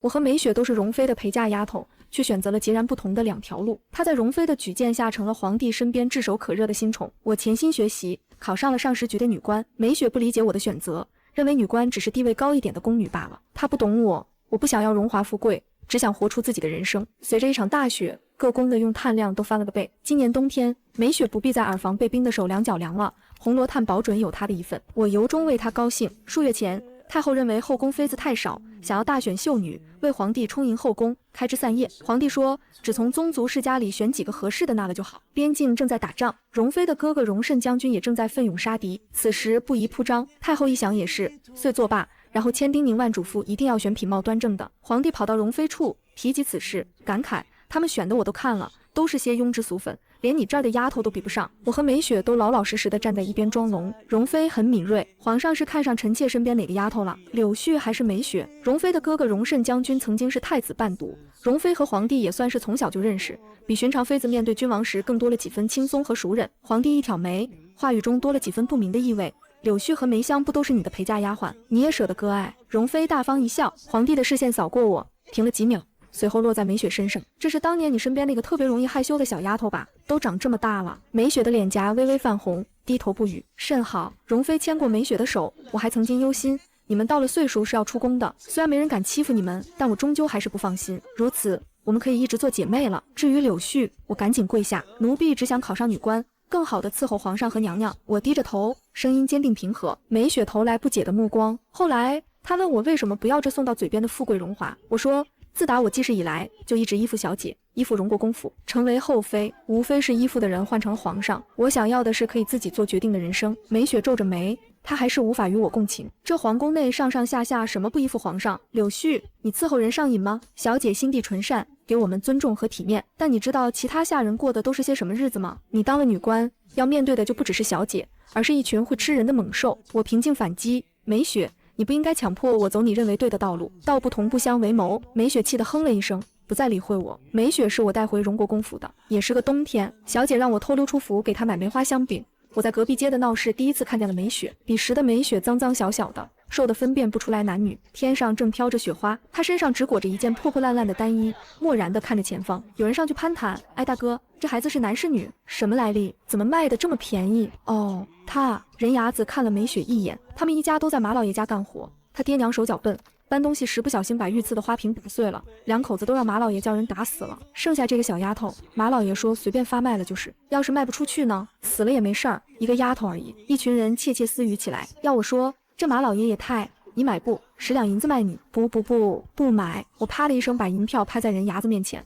我和梅雪都是容妃的陪嫁丫头，却选择了截然不同的两条路。她在容妃的举荐下成了皇帝身边炙手可热的新宠，我潜心学习，考上了上食局的女官。梅雪不理解我的选择，认为女官只是地位高一点的宫女罢了。她不懂我，我不想要荣华富贵，只想活出自己的人生。随着一场大雪，各宫的用炭量都翻了个倍。今年冬天，梅雪不必在耳房被冰的手凉脚凉了，红罗炭保准有她的一份，我由衷为她高兴。数月前，太后认为后宫妃子太少，想要大选秀女，为皇帝充盈后宫，开枝散叶。皇帝说，只从宗族世家里选几个合适的纳了就好。边境正在打仗，容妃的哥哥容慎将军也正在奋勇杀敌，此时不宜铺张。太后一想也是，遂作罢，然后千叮咛万嘱咐，一定要选品貌端正的。皇帝跑到容妃处，提及此事，感慨他们选的我都看了，都是些庸脂俗粉，连你这儿的丫头都比不上。我和梅雪都老老实实的站在一边装聋。容妃很敏锐，皇上是看上臣妾身边哪个丫头了？柳絮还是梅雪？容妃的哥哥容慎将军曾经是太子伴读，容妃和皇帝也算是从小就认识，比寻常妃子面对君王时更多了几分轻松和熟稔。皇帝一挑眉，话语中多了几分不明的意味。柳絮和梅香不都是你的陪嫁丫鬟，你也舍得割爱？容妃大方一笑，皇帝的视线扫过我，停了几秒，随后落在梅雪身上。这是当年你身边那个特别容易害羞的小丫头吧？都长这么大了。梅雪的脸颊微微泛红，低头不语。甚好。容妃牵过梅雪的手，我还曾经忧心，你们到了岁数是要出宫的，虽然没人敢欺负你们，但我终究还是不放心。如此，我们可以一直做姐妹了。至于柳絮，我赶紧跪下，奴婢只想考上女官，更好的伺候皇上和娘娘。我低着头，声音坚定平和。梅雪投来不解的目光。后来她问我为什么不要这送到嘴边的富贵荣华，我说自打我记事以来，就一直依附小姐，依附荣国公府，成为后妃，无非是依附的人换成了皇上。我想要的是可以自己做决定的人生。梅雪皱着眉，她还是无法与我共情。这皇宫内上上下下什么不依附皇上？柳絮，你伺候人上瘾吗？小姐心地纯善，给我们尊重和体面，但你知道其他下人过的都是些什么日子吗？你当了女官，要面对的就不只是小姐，而是一群会吃人的猛兽。我平静反击，梅雪，你不应该强迫我走你认为对的道路，道不同不相为谋。梅雪气得哼了一声，不再理会我。梅雪是我带回荣国公府的，也是个冬天，小姐让我偷溜出府给她买梅花香饼。我在隔壁街的闹市第一次看见了梅雪，彼时的梅雪脏脏小小的，瘦得分辨不出来男女。天上正飘着雪花，她身上只裹着一件破破烂烂的单衣，漠然地看着前方。有人上去攀谈，哎大哥，这孩子是男是女？什么来历？怎么卖的这么便宜？哦，他。人牙子看了梅雪一眼，他们一家都在马老爷家干活，他爹娘手脚笨，搬东西时不小心把御赐的花瓶打碎了，两口子都让马老爷叫人打死了。剩下这个小丫头，马老爷说随便发卖了就是，要是卖不出去呢，死了也没事儿，一个丫头而已。一群人窃窃私语起来，要我说这马老爷也太……你买不？10两银子卖你？不买！我啪的一声把银票拍在人牙子面前，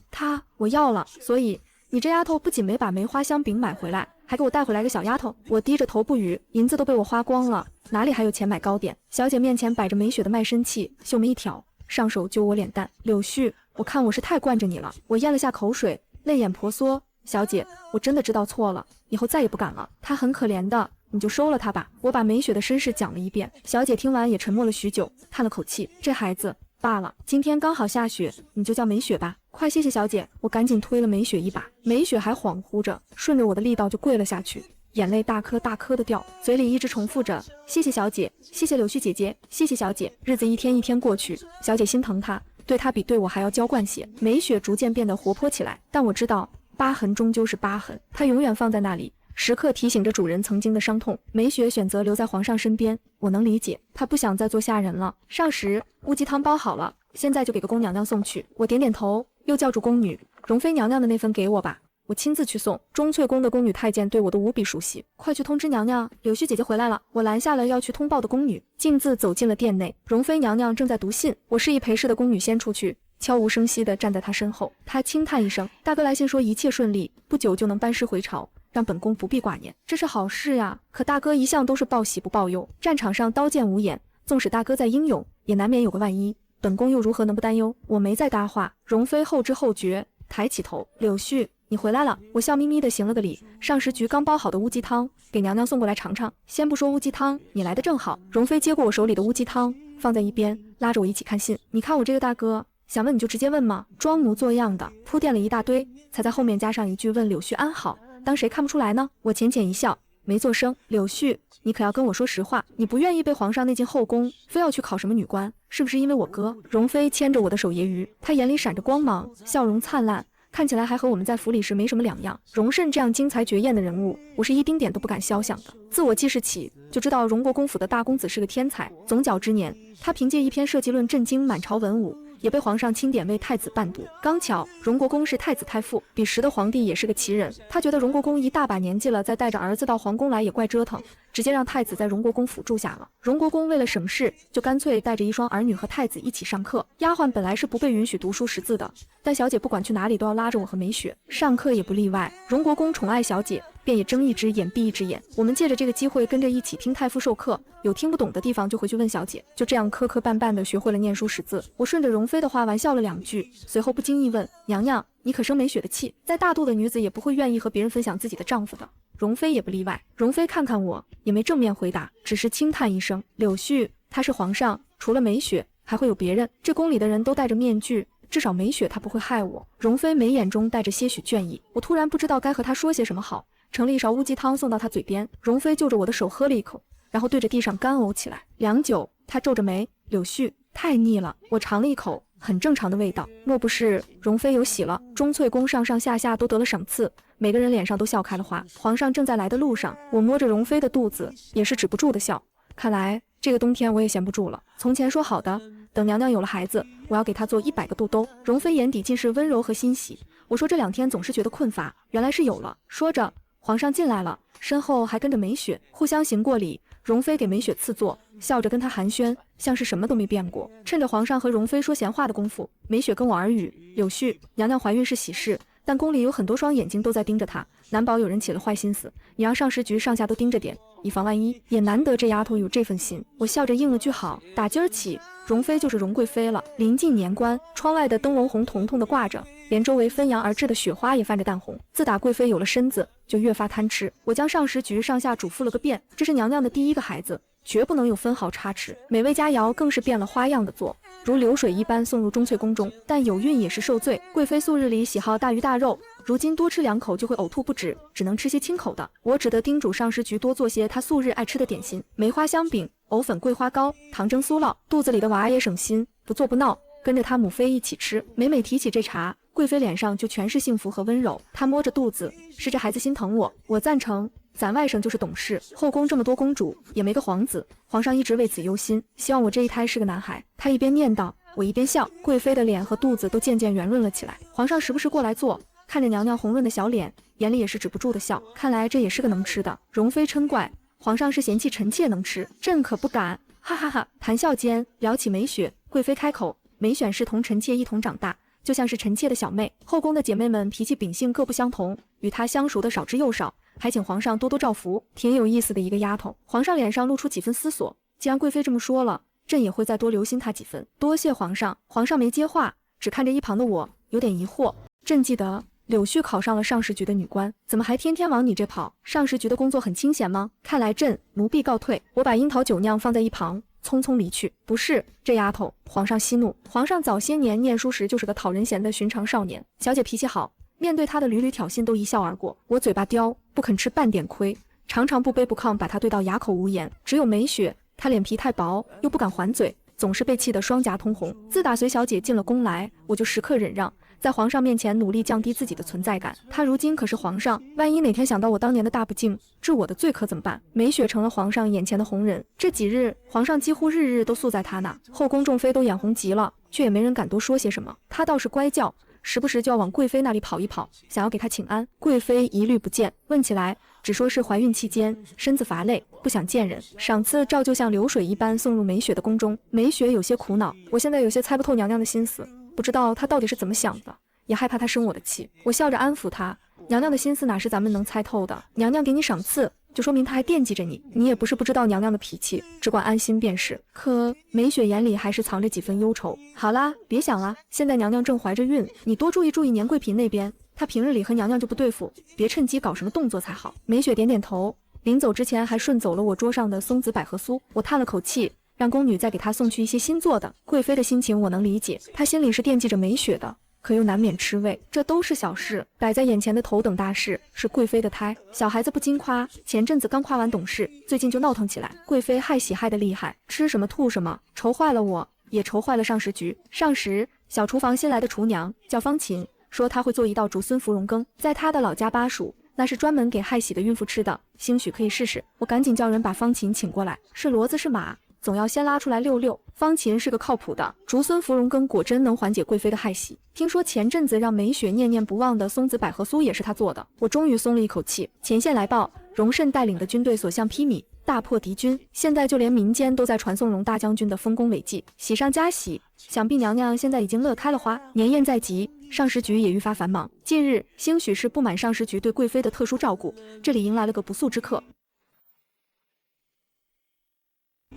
我要了。所以你这丫头不仅没把梅花香饼买回来，还给我带回来个小丫头。我低着头不语，银子都被我花光了，哪里还有钱买糕点？小姐面前摆着梅雪的卖身契，秀眉一挑，上手揪我脸蛋。柳絮，我看我是太惯着你了。我咽了下口水，泪眼婆娑。小姐，我真的知道错了，以后再也不敢了。她很可怜的，你就收了她吧。我把梅雪的身世讲了一遍，小姐听完也沉默了许久，叹了口气，这孩子罢了，今天刚好下雪，你就叫梅雪吧。快谢谢小姐。我赶紧推了梅雪一把，梅雪还恍惚着，顺着我的力道就跪了下去，眼泪大颗大颗的掉，嘴里一直重复着谢谢小姐，谢谢柳絮姐姐，谢谢小姐。日子一天一天过去，小姐心疼她，对她比对我还要娇惯些。梅雪逐渐变得活泼起来，但我知道疤痕终究是疤痕，它永远放在那里，时刻提醒着主人曾经的伤痛。梅雪选择留在皇上身边，我能理解，她不想再做下人了。上时乌鸡汤包好了，现在就给个宫娘娘送去。我点点头，又叫住宫女，容妃娘娘的那份给我吧，我亲自去送。钟粹宫的宫女太监对我都无比熟悉，快去通知娘娘，柳絮姐姐回来了。我拦下了要去通报的宫女，径自走进了殿内。容妃娘娘正在读信，我示意陪侍的宫女先出去，悄无声息地站在她身后。她轻叹一声，大哥来信说一切顺利，不久就能班师回朝，让本宫不必挂念，这是好事呀。可大哥一向都是报喜不报忧，战场上刀剑无眼，纵使大哥再英勇，也难免有个万一，本宫又如何能不担忧？我没再搭话。容妃后知后觉，抬起头，柳絮，你回来了。我笑眯眯地行了个礼，上食局刚煲好的乌鸡汤，给娘娘送过来尝尝。先不说乌鸡汤，你来的正好。容妃接过我手里的乌鸡汤，放在一边，拉着我一起看信。你看我这个大哥，想问你就直接问吗？装模作样的铺垫了一大堆，才在后面加上一句问柳絮安好，当谁看不出来呢？我浅浅一笑，没做声。柳絮，你可要跟我说实话，你不愿意被皇上内进后宫，非要去考什么女官，是不是因为我哥？容妃牵着我的手揶揄，她眼里闪着光芒，笑容灿烂，看起来还和我们在府里时没什么两样。荣慎这样惊才绝艳的人物，我是一丁点都不敢肖想的。自我记事起，就知道荣国公府的大公子是个天才。总角之年，他凭借一篇社稷论震惊满朝文武，也被皇上钦点为太子伴读。刚巧荣国公是太子太傅，彼时的皇帝也是个奇人，他觉得荣国公一大把年纪了，再带着儿子到皇宫来也怪折腾，直接让太子在荣国公府住下了。荣国公为了省事，就干脆带着一双儿女和太子一起上课。丫鬟本来是不被允许读书识字的，但小姐不管去哪里都要拉着我和美雪，上课也不例外。荣国公宠爱小姐，便也睁一只眼闭一只眼。我们借着这个机会跟着一起听太傅授课，有听不懂的地方就回去问小姐，就这样磕磕绊绊的学会了念书识字。我顺着容妃的话玩笑了2句，随后不经意问娘娘，你可生美雪的气？再大度的女子也不会愿意和别人分享自己的丈夫的，容妃也不例外。容妃看看我，也没正面回答，只是轻叹一声。柳絮，他是皇上，除了美雪还会有别人，这宫里的人都戴着面具，至少美雪她不会害我。容妃眉眼中带着些许倦意，我突然不知道该和她说些什么好，盛了一勺乌鸡汤送到她嘴边。容妃就着我的手喝了一口，然后对着地上干呕起来。良久，她皱着眉，柳絮，太腻了。我尝了一口，很正常的味道。莫不是容妃有喜了？钟粹宫上上下下都得了赏赐，每个人脸上都笑开了花。皇上正在来的路上，我摸着容妃的肚子，也是止不住的笑。看来这个冬天我也闲不住了。从前说好的，等娘娘有了孩子，我要给她做100个肚兜。容妃眼底尽是温柔和欣喜。我说这2天总是觉得困乏，原来是有了。说着，皇上进来了，身后还跟着美雪，互相行过礼。容妃给美雪赐座，笑着跟她寒暄，像是什么都没变过。趁着皇上和容妃说闲话的功夫，美雪跟我耳语，柳絮，娘娘怀孕是喜事，但宫里有很多双眼睛都在盯着她，难保有人起了坏心思，你让上10局上下都盯着点，以防万一。也难得这丫头有这份心，我笑着应了句好。打今儿起，容妃就是容贵妃了。临近年关，窗外的灯笼红彤彤的挂着，连周围纷扬而至的雪花也泛着淡红。自打贵妃有了身子，就越发贪吃。我将上10局上下嘱咐了个遍，这是娘娘的第1个孩子，绝不能有分毫差池。美味佳肴更是变了花样的做，如流水一般送入钟粹宫中。但有孕也是受罪，贵妃素日里喜好大鱼大肉，如今多吃2口就会呕吐不止，只能吃些清口的。我只得叮嘱上10局多做些她素日爱吃的点心，梅花香饼、藕粉桂花糕、糖蒸酥酪，肚子里的娃也省心，不做不闹，跟着她母妃一起吃。每每提起这茬，贵妃脸上就全是幸福和温柔。她摸着肚子，是这孩子心疼我。我赞成，咱外甥就是懂事。后宫这么多公主，也没个皇子，皇上一直为此忧心，希望我这一胎是个男孩。她一边念叨，我一边笑。贵妃的脸和肚子都渐渐圆润了起来。皇上时不时过来坐，看着娘娘红润的小脸，眼里也是止不住的笑。看来这也是个能吃的。容妃嗔怪，皇上是嫌弃臣妾能吃，朕可不敢。哈哈哈！谈笑间聊起美雪，贵妃开口，美选是同臣妾一同长大，就像是臣妾的小妹。后宫的姐妹们脾气秉性各不相同，与她相熟的少之又少，还请皇上多多照拂。挺有意思的一个丫头。皇上脸上露出几分思索，既然贵妃这么说了，朕也会再多留心她几分。多谢皇上。皇上没接话，只看着一旁的我，有点疑惑。朕记得柳絮考上了上10局的女官，怎么还天天往你这跑？上10局的工作很清闲吗？看来朕奴婢告退。我把樱桃酒酿放在一旁，匆匆离去。不是，这丫头。皇上息怒。皇上早些年念书时就是个讨人嫌的寻常少年，小姐脾气好，面对他的屡屡挑衅都一笑而过。我嘴巴刁，不肯吃半点亏，常常不卑不亢把他对到哑口无言。只有美雪，她脸皮太薄，又不敢还嘴，总是被气得双颊通红。自打随小姐进了宫来，我就时刻忍让，在皇上面前努力降低自己的存在感。他如今可是皇上，万一哪天想到我当年的大不敬，治我的罪可怎么办？美雪成了皇上眼前的红人，这几日皇上几乎日日都宿在他那，后宫众妃都眼红极了，却也没人敢多说些什么。他倒是乖叫，时不时就要往贵妃那里跑一跑，想要给她请安。贵妃一律不见，问起来只说是怀孕期间身子乏累，不想见人。赏赐照旧像流水一般送入美雪的宫中。美雪有些苦恼，我现在有些猜不透娘娘的心思，不知道她到底是怎么想的，也害怕她生我的气。我笑着安抚她，娘娘的心思哪是咱们能猜透的？娘娘给你赏赐，就说明她还惦记着你，你也不是不知道娘娘的脾气，只管安心便是。可美雪眼里还是藏着几分忧愁。好啦，别想了，现在娘娘正怀着孕，你多注意注意年贵嫔那边，她平日里和娘娘就不对付，别趁机搞什么动作才好。美雪点点头，临走之前还顺走了我桌上的松子百合酥。我叹了口气，让宫女再给她送去一些新做的。贵妃的心情我能理解，她心里是惦记着美雪的，可又难免吃味，这都是小事。摆在眼前的头等大事是贵妃的胎。小孩子不经夸，前阵子刚夸完懂事，最近就闹腾起来。贵妃害喜害得厉害，吃什么吐什么，愁坏了我，也愁坏了上食局。上食，小厨房新来的厨娘叫方琴，说她会做一道竹荪芙蓉羹，在她的老家巴蜀，那是专门给害喜的孕妇吃的，兴许可以试试。我赶紧叫人把方琴请过来，是骡子是马，总要先拉出来溜溜。方琴是个靠谱的，竹荪芙蓉羹果真能缓解贵妃的害喜。听说前阵子让梅雪念念不忘的松子百合酥也是她做的，我终于松了一口气。前线来报，荣慎带领的军队所向披靡，大破敌军，现在就连民间都在传颂荣大将军的丰功伟绩，喜上加喜。想必娘娘现在已经乐开了花。年宴在即，上食局也愈发繁忙。近日，兴许是不满上食局对贵妃的特殊照顾，这里迎来了个不速之客。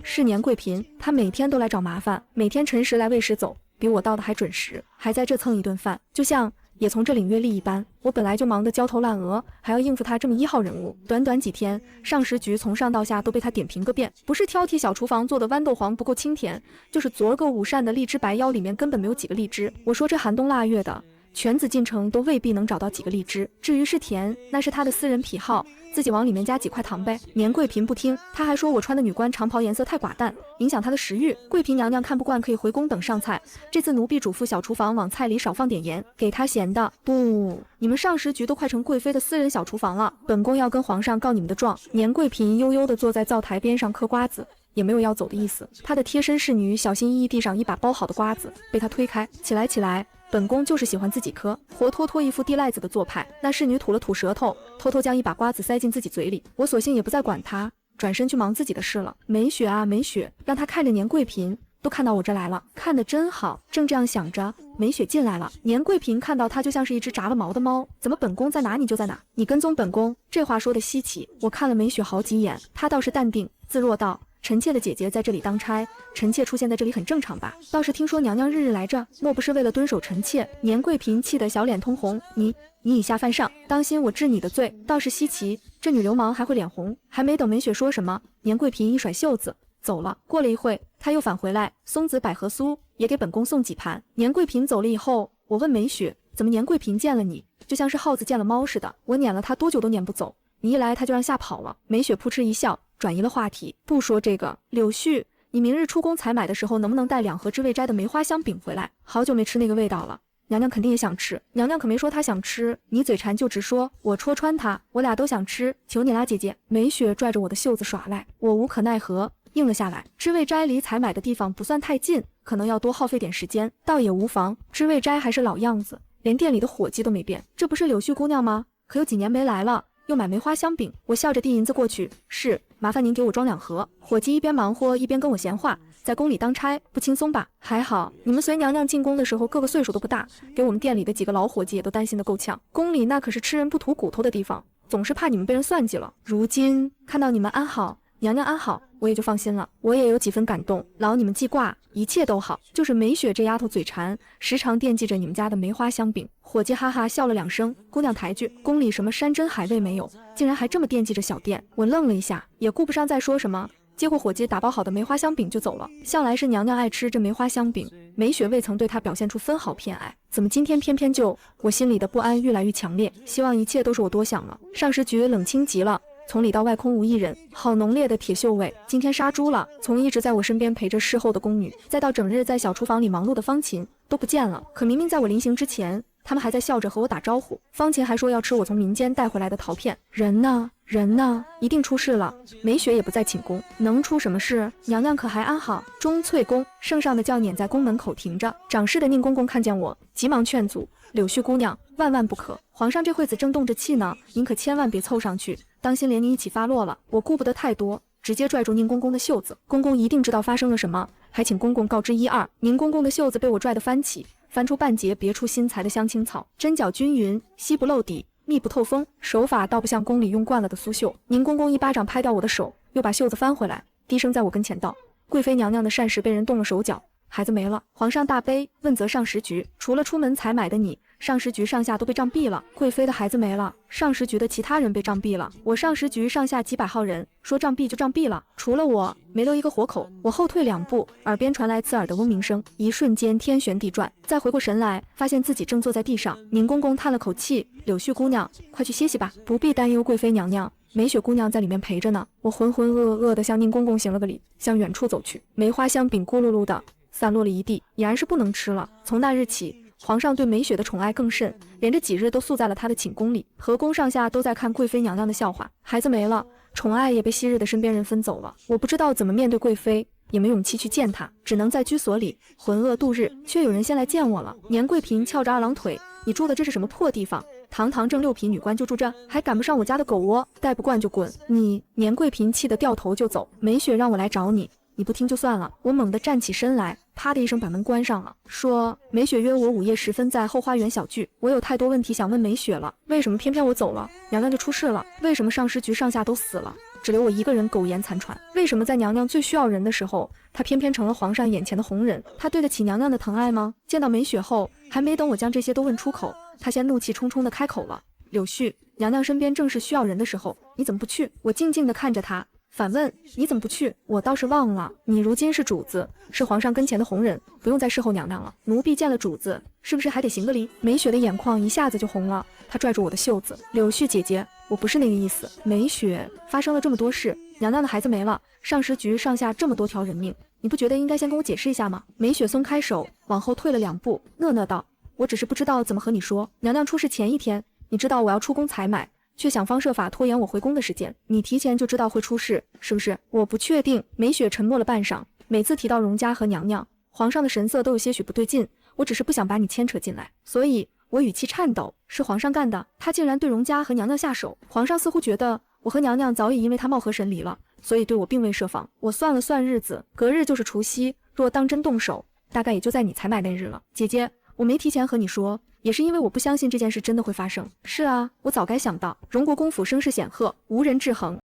是年贵嫔，她每天都来找麻烦，每天辰时来未时走，比我到的还准时，还在这蹭一顿饭，就像也从这领月例一般。我本来就忙得焦头烂额，还要应付她这么1号人物，短短几天，上食局从上到下都被她点评个遍。不是挑剔小厨房做的豌豆黄不够清甜，就是昨儿个午膳的荔枝白腰里面根本没有几个荔枝。我说这寒冬腊月的，全紫禁城都未必能找到几个荔枝，至于是甜，那是她的私人癖好，自己往里面加几块糖呗。年贵嫔不听，她还说我穿的女官长袍颜色太寡淡，影响她的食欲。贵嫔娘娘看不惯，可以回宫等上菜。这次奴婢嘱咐小厨房往菜里少放点盐，给她咸的。不，你们上食局都快成贵妃的私人小厨房了，本宫要跟皇上告你们的状。年贵嫔悠悠地坐在灶台边上嗑瓜子，也没有要走的意思。她的贴身侍女小心翼翼地上一把包好的瓜子，被她推开，起来起来。本宫就是喜欢自己嗑，活脱脱一副地赖子的做派。那侍女吐了吐舌头，偷偷将一把瓜子塞进自己嘴里。我索性也不再管她，转身去忙自己的事了。梅雪啊梅雪，让她看着年贵嫔都看到我这来了，看得真好。正这样想着，梅雪进来了。年贵嫔看到她就像是一只炸了毛的猫，怎么本宫在哪你就在哪，你跟踪本宫，这话说的稀奇。我看了梅雪好几眼，她倒是淡定自若道，臣妾的姐姐在这里当差，臣妾出现在这里很正常吧？倒是听说娘娘日日来这，莫不是为了蹲守臣妾？年贵嫔气得小脸通红，你以下犯上，当心我治你的罪。倒是稀奇，这女流氓还会脸红。还没等梅雪说什么，年贵嫔一甩袖子走了。过了一会，她又返回来，松子百合酥也给本宫送几盘。年贵嫔走了以后，我问梅雪，怎么年贵嫔见了你就像是耗子见了猫似的？我撵了她多久都撵不走，你一来她就让吓跑了。梅雪扑哧一笑，转移了话题，不说这个。柳絮，你明日出宫采买的时候，能不能带2盒知味斋的梅花香饼回来？好久没吃那个味道了，娘娘肯定也想吃。娘娘可没说她想吃，你嘴馋就直说，我戳穿她，我俩都想吃，求你啦，姐姐。梅雪拽着我的袖子耍赖，我无可奈何，应了下来。知味斋离采买的地方不算太近，可能要多耗费点时间，倒也无妨。知味斋还是老样子，连店里的伙计都没变。这不是柳絮姑娘吗？可有几年没来了，又买梅花香饼。我笑着递银子过去，是，麻烦您给我装2盒。伙计一边忙活一边跟我闲话，在宫里当差不轻松吧？还好，你们随娘娘进宫的时候个个岁数都不大，给我们店里的几个老伙计也都担心得够呛。宫里那可是吃人不吐骨头的地方，总是怕你们被人算计了。如今看到你们安好，娘娘安好，我也就放心了。我也有几分感动，劳你们记挂，一切都好。就是梅雪这丫头嘴馋，时常惦记着你们家的梅花香饼。伙计哈哈笑了2声，姑娘抬举，宫里什么山珍海味没有，竟然还这么惦记着小店。我愣了一下，也顾不上再说什么，接过伙计打包好的梅花香饼就走了。向来是娘娘爱吃这梅花香饼，梅雪未曾对她表现出分毫偏爱，怎么今天偏偏就……我心里的不安愈来愈强烈，希望一切都是我多想了。上食局冷清极了，从里到外空无一人，好浓烈的铁锈味。今天杀猪了。从一直在我身边陪着侍候的宫女，再到整日在小厨房里忙碌的方琴，都不见了。可明明在我临行之前，他们还在笑着和我打招呼。方琴还说要吃我从民间带回来的桃片。人呢？人呢？一定出事了。梅雪也不再寝宫，能出什么事？娘娘可还安好？钟粹宫圣上的轿辇在宫门口停着，掌事的宁公公看见我，急忙劝阻：柳絮姑娘，万万不可！皇上这会子正动着气呢，您可千万别凑上去，当心连您一起发落了。我顾不得太多，直接拽住宁公公的袖子。公公一定知道发生了什么，还请公公告知1、2。宁公公的袖子被我拽得翻起，翻出半截别出心裁的香青草，针脚均匀，稀不漏底，密不透风，手法倒不像宫里用惯了的苏绣。宁公公一巴掌拍掉我的手，又把袖子翻回来，低声在我跟前道：贵妃娘娘的膳食被人动了手脚，孩子没了。皇上大悲，问责上食局，除了出门采买的你，上十局上下都被杖毙了，贵妃的孩子没了，上十局的其他人被杖毙了，我上十局上下几百号人，说杖毙就杖毙了，除了我没留一个活口。我后退2步，耳边传来刺耳的嗡鸣声，一瞬间天旋地转，再回过神来，发现自己正坐在地上。宁公公叹了口气，柳絮姑娘，快去歇息吧，不必担忧贵妃娘娘。梅雪姑娘在里面陪着呢。我浑浑噩噩地向宁公公行了个礼，向远处走去。梅花香饼咕噜噜的散落了一地，已然是不能吃了。从那日起，皇上对梅雪的宠爱更甚，连着几日都宿在了她的寝宫里，和宫上下都在看贵妃娘娘的笑话。孩子没了，宠爱也被昔日的身边人分走了。我不知道怎么面对贵妃，也没勇气去见她，只能在居所里浑噩度日。却有人先来见我了。年贵嫔翘着2郎腿，你住的这是什么破地方？堂堂正6品女官就住这，还赶不上我家的狗窝，待不惯就滚！你年贵嫔气得掉头就走。梅雪让我来找你，你不听就算了。我猛地站起身来，啪的一声把门关上了，说梅雪约我午夜时分在后花园小聚，我有太多问题想问梅雪了。为什么偏偏我走了，娘娘就出事了？为什么上十局上下都死了，只留我一个人苟延残喘？为什么在娘娘最需要人的时候，她偏偏成了皇上眼前的红人？她对得起娘娘的疼爱吗？见到梅雪后，还没等我将这些都问出口，她先怒气冲冲地开口了：柳絮，娘娘身边正是需要人的时候，你怎么不去？我静静地看着她，反问：你怎么不去？我倒是忘了，你如今是主子，是皇上跟前的红人，不用再侍候娘娘了。奴婢见了主子，是不是还得行个礼？梅雪的眼眶一下子就红了，她拽住我的袖子：柳絮姐姐，我不是那个意思。梅雪，发生了这么多事，娘娘的孩子没了，上十局上下这么多条人命，你不觉得应该先跟我解释一下吗？梅雪松开手，往后退了2步，讷讷道：我只是不知道怎么和你说。娘娘出事前一天，你知道我要出宫采买，却想方设法拖延我回宫的时间，你提前就知道会出事，是不是？我不确定。梅雪沉默了半晌，每次提到荣家和娘娘，皇上的神色都有些许不对劲。我只是不想把你牵扯进来，所以我语气颤抖：是皇上干的，他竟然对荣家和娘娘下手。皇上似乎觉得我和娘娘早已因为他貌合神离了，所以对我并未设防。我算了算日子，隔日就是除夕，若当真动手，大概也就在你采买那日了。姐姐，我没提前和你说，也是因为我不相信这件事真的会发生。是啊，我早该想到，荣国公府声势显赫，无人制衡，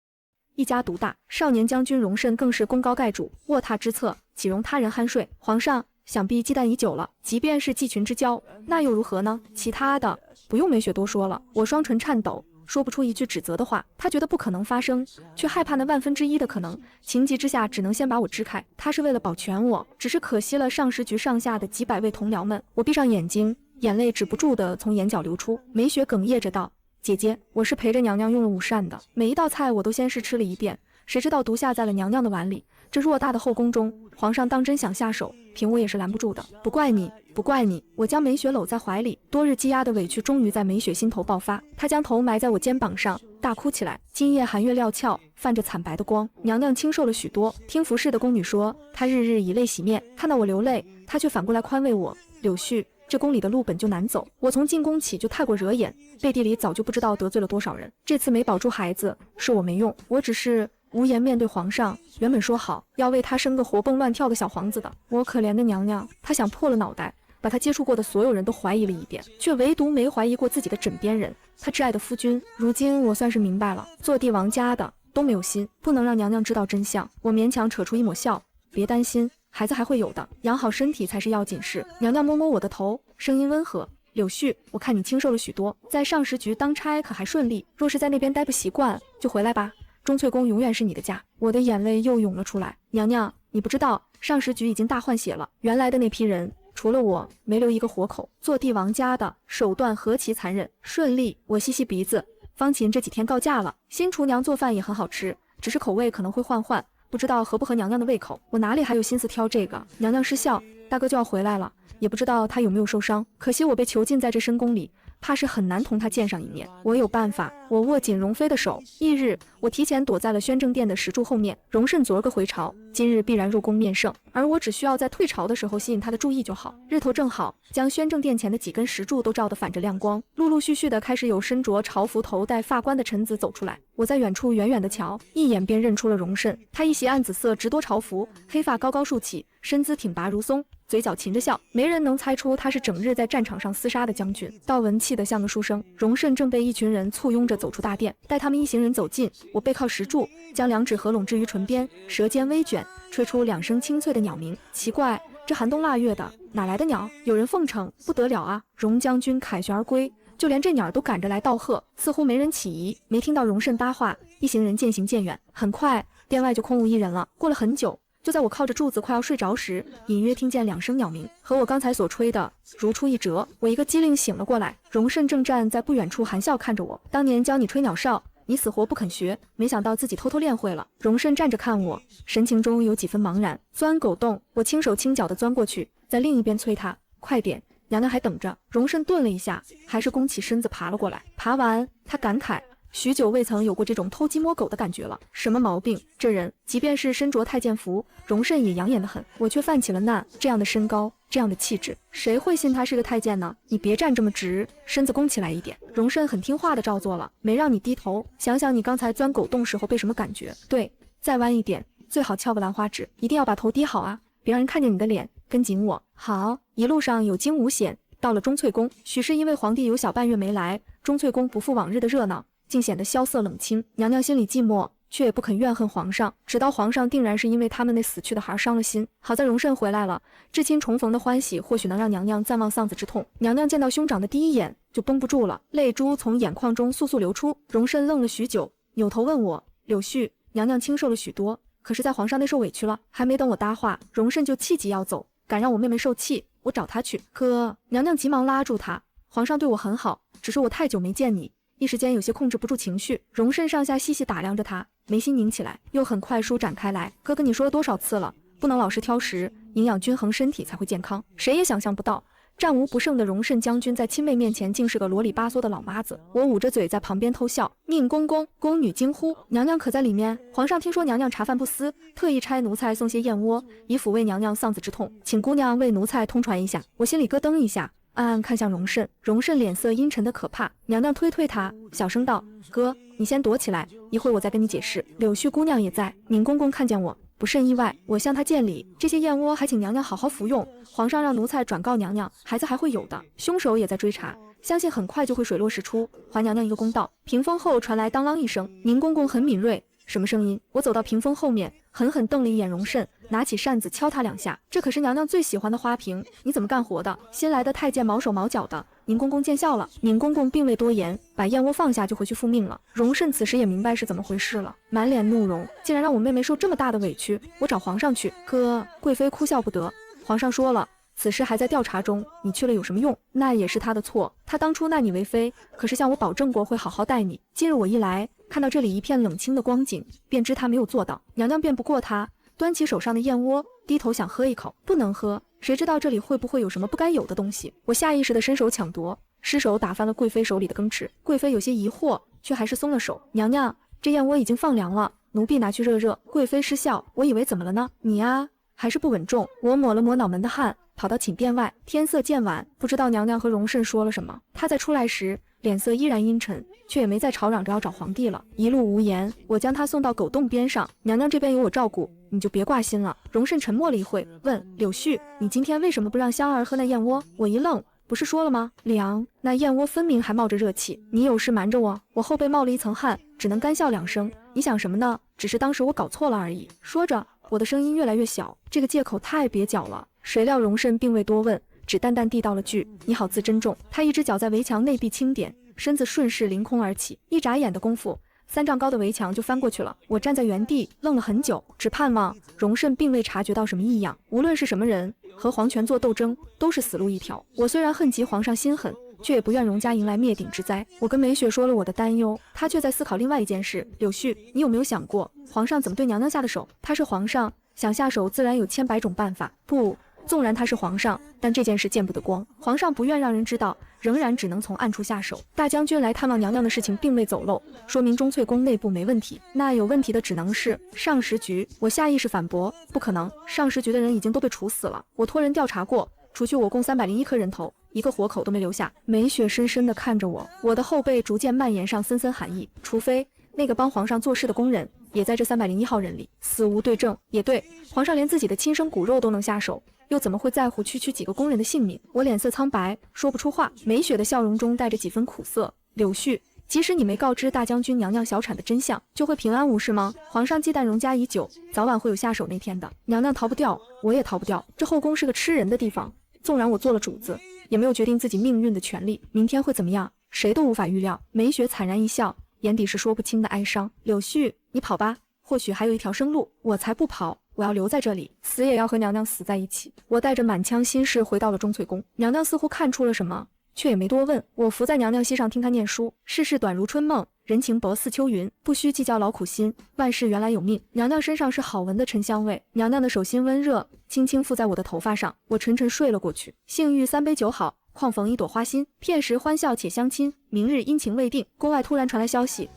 一家独大，少年将军荣慎更是功高盖主，卧榻之侧，岂容他人酣睡？皇上想必忌惮已久了，即便是祭群之交，那又如何呢？其他的不用梅雪多说了。我双唇颤抖，说不出一句指责的话。他觉得不可能发生，却害怕那1/1000的可能，情急之下只能先把我支开。他是为了保全我，只是可惜了上十局上下的几百位同僚们。我闭上眼睛，眼泪止不住地从眼角流出。梅雪哽咽着道：姐姐，我是陪着娘娘用了午膳的，每一道菜我都先是吃了一遍，谁知道毒下在了娘娘的碗里。这偌大的后宫中，皇上当真想下手，凭我也是拦不住的。不怪你，不怪你。我将梅雪搂在怀里，多日积压的委屈终于在梅雪心头爆发。她将头埋在我肩膀上，大哭起来。今夜寒月料峭，泛着惨白的光，娘娘清瘦了许多。听服侍的宫女说，她日日以泪洗面，看到我流泪，她却反过来宽慰我：柳絮，这宫里的路本就难走，我从进宫起就太过惹眼，背地里早就不知道得罪了多少人。这次没保住孩子，是我没用，我只是无颜面对皇上。原本说好要为他生个活蹦乱跳的小皇子的，我可怜的娘娘，她想破了脑袋，把她接触过的所有人都怀疑了一遍，却唯独没怀疑过自己的枕边人，她挚爱的夫君。如今我算是明白了，做帝王家的都没有心，不能让娘娘知道真相。我勉强扯出一抹笑：别担心，孩子还会有的，养好身体才是要紧事。娘娘摸摸我的头，声音温和：柳絮，我看你清瘦了许多，在上十局当差可还顺利？若是在那边待不习惯，就回来吧，钟粹宫永远是你的家。我的眼泪又涌了出来。娘娘，你不知道，上十局已经大换血了，原来的那批人除了我，没留一个活口。做帝王家的手段何其残忍！顺利，我吸吸鼻子。方琴这几天告假了，新厨娘做饭也很好吃，只是口味可能会换，不知道合不合娘娘的胃口。我哪里还有心思挑这个？娘娘失笑，大哥就要回来了，也不知道他有没有受伤。可惜我被囚禁在这深宫里，怕是很难同他见上一面。我有办法。我握紧容妃的手。翌日，我提前躲在了宣政殿的石柱后面。荣慎昨个回朝，今日必然入宫面圣，而我只需要在退朝的时候吸引他的注意就好。日头正好，将宣政殿前的几根石柱都照得反着亮光，陆陆续续的开始有身着朝服、头戴发冠的臣子走出来。我在远处远远的瞧，一眼便认出了荣慎。他一袭暗紫色直多朝服，黑发高高竖起，身姿挺拔如松，嘴角噙着笑，没人能猜出他是整日在战场上厮杀的将军。道文气得像个书生。荣慎正被一群人簇拥着走出大殿，待他们一行人走近，我背靠石柱，将2指合拢置于唇边，舌尖微卷，吹出2声清脆的鸟鸣。奇怪，这寒冬腊月的，哪来的鸟？有人奉承，不得了啊！荣将军凯旋而归，就连这鸟都赶着来道贺，似乎没人起疑。没听到荣慎搭话，一行人渐行渐远。很快，殿外就空无一人了。过了很久，就在我靠着柱子快要睡着时，隐约听见2声鸟鸣，和我刚才所吹的如出一辙。我一个机灵醒了过来，荣慎正站在不远处含笑看着我。当年教你吹鸟哨，你死活不肯学，没想到自己偷偷练会了。荣慎站着看我，神情中有几分茫然。钻狗洞，我轻手轻脚地钻过去，在另一边催他，快点，娘娘还等着。荣慎顿了一下，还是弓起身子爬了过来。爬完，他感慨，许久未曾有过这种偷鸡摸狗的感觉了。什么毛病？这人即便是身着太监服，荣慎也养眼得很，我却犯起了难。这样的身高，这样的气质，谁会信他是个太监呢？你别站这么直，身子弓起来一点。荣慎很听话的照做了，没让你低头。想想你刚才钻狗洞时候被什么感觉？对，再弯一点，最好翘个兰花指，一定要把头低好啊，别让人看见你的脸。跟紧我。好，一路上有惊无险，到了钟粹宫，许是因为皇帝有小半月没来，钟粹宫不复往日的热闹，竟显得萧瑟冷清。娘娘心里寂寞，却也不肯怨恨皇上，直到皇上定然是因为他们那死去的孩伤了心。好在荣慎回来了，至亲重逢的欢喜或许能让娘娘暂忘丧子之痛。娘娘见到兄长的第一眼就绷不住了，泪珠从眼眶中簌簌流出。荣慎愣了许久，扭头问我，柳絮，娘娘清瘦了许多，可是在皇上那受委屈了。还没等我搭话，荣慎就气急要走，敢让我妹妹受气，我找她去。可娘娘急忙拉住她，皇上对我很好，只是我太久没见你，一时间有些控制不住情绪。荣慎上下细细打量着他，眉心拧起来，又很快舒展开来。哥哥，你说了多少次了，不能老是挑食，营养均衡，身体才会健康。谁也想象不到，战无不胜的荣慎将军在亲妹面前竟是个啰里吧嗦的老妈子。我捂着嘴在旁边偷笑。宁公公，宫女惊呼，娘娘可在里面？皇上听说娘娘茶饭不思，特意差奴才送些燕窝，以抚慰娘娘丧子之痛，请姑娘为奴才通传一下。我心里咯噔一下，暗暗看向荣慎，荣慎脸色阴沉的可怕。娘娘推推他，小声道，哥，你先躲起来，一会我再跟你解释。柳絮姑娘也在。宁公公看见我不甚意外，我向他见礼，这些燕窝还请娘娘好好服用，皇上让奴才转告娘娘，孩子还会有的，凶手也在追查，相信很快就会水落石出，还娘娘一个公道。屏风后传来当啷一声，宁公公很敏锐，什么声音？我走到屏风后面，狠狠瞪了一眼荣慎，拿起扇子敲他2下。这可是娘娘最喜欢的花瓶，你怎么干活的？新来的太监毛手毛脚的。宁公公见笑了。宁公公并未多言，把燕窝放下就回去复命了。荣慎此时也明白是怎么回事了，满脸怒容，竟然让我妹妹受这么大的委屈，我找皇上去。可贵妃哭笑不得，皇上说了，此事还在调查中，你去了有什么用？那也是他的错，他当初纳你为妃，可是向我保证过会好好待你。今日我一来，看到这里一片冷清的光景，便知他没有做到。娘娘辩不过他，端起手上的燕窝，低头想喝一口，不能喝，谁知道这里会不会有什么不该有的东西？我下意识地伸手抢夺，失手打翻了贵妃手里的羹匙。贵妃有些疑惑，却还是松了手。娘娘，这燕窝已经放凉了，奴婢拿去热热。贵妃失笑，我以为怎么了呢？你啊，还是不稳重。我抹了抹脑门的汗，跑到寝殿外。天色渐晚，不知道娘娘和荣慎说了什么。他在出来时脸色依然阴沉，却也没再吵嚷着要找皇帝了，一路无言。我将他送到狗洞边上，娘娘这边有我照顾，你就别挂心了。荣慎沉默了一会，问柳絮，你今天为什么不让香儿喝那燕窝？我一愣，不是说了吗？凉，那燕窝分明还冒着热气，你有事瞒着我。我后背冒了一层汗，只能干笑2声。你想什么呢？只是当时我搞错了而已。说着，我的声音越来越小，这个借口太蹩脚了。谁料荣慎并未多问，只淡淡地道了句，你好自珍重。他一只脚在围墙内壁轻点，身子顺势凌空而起，一眨眼的功夫，3丈高的围墙就翻过去了。我站在原地愣了很久，只盼望荣慎并未察觉到什么异样。无论是什么人和皇权做斗争，都是死路一条。我虽然恨极皇上心狠，却也不愿荣家迎来灭顶之灾。我跟梅雪说了我的担忧，她却在思考另外一件事。柳絮，你有没有想过皇上怎么对娘娘下的手？他是皇上，想下手自然有千百种办法。不，纵然他是皇上，但这件事见不得光，皇上不愿让人知道，仍然只能从暗处下手。大将军来探望娘娘的事情并未走漏，说明钟粹宫内部没问题，那有问题的只能是上食局。我下意识反驳，不可能，上食局的人已经都被处死了，我托人调查过，除去我共301颗人头，一个活口都没留下。梅雪深深地看着我，我的后背逐渐蔓延上森森寒意，除非那个帮皇上做事的工人也在这301号人里。死无对证，也对，皇上连自己的亲生骨肉都能下手，又怎么会在乎区区几个工人的性命？我脸色苍白，说不出话。梅雪的笑容中带着几分苦涩。柳絮，即使你没告知大将军娘娘小产的真相，就会平安无事吗？皇上忌惮荣家已久，早晚会有下手那天的。娘娘逃不掉，我也逃不掉，这后宫是个吃人的地方，纵然我做了主子，也没有决定自己命运的权利。明天会怎么样，谁都无法预料。梅雪惨然一笑，眼底是说不清的哀伤。柳絮，你跑吧，或许还有一条生路。我才不跑，我要留在这里，死也要和娘娘死在一起。我带着满腔心事回到了钟粹宫，娘娘似乎看出了什么，却也没多问。我伏在娘娘膝上听她念书，世事短如春梦，人情薄似秋云，不需计较劳苦心，万事原来有命。娘娘身上是好闻的沉香味，娘娘的手心温热，轻轻附在我的头发上，我沉沉睡了过去。幸遇三杯酒好，况逢一朵花心，片时欢笑且相亲，明日阴晴未定。宫外突然传来消息，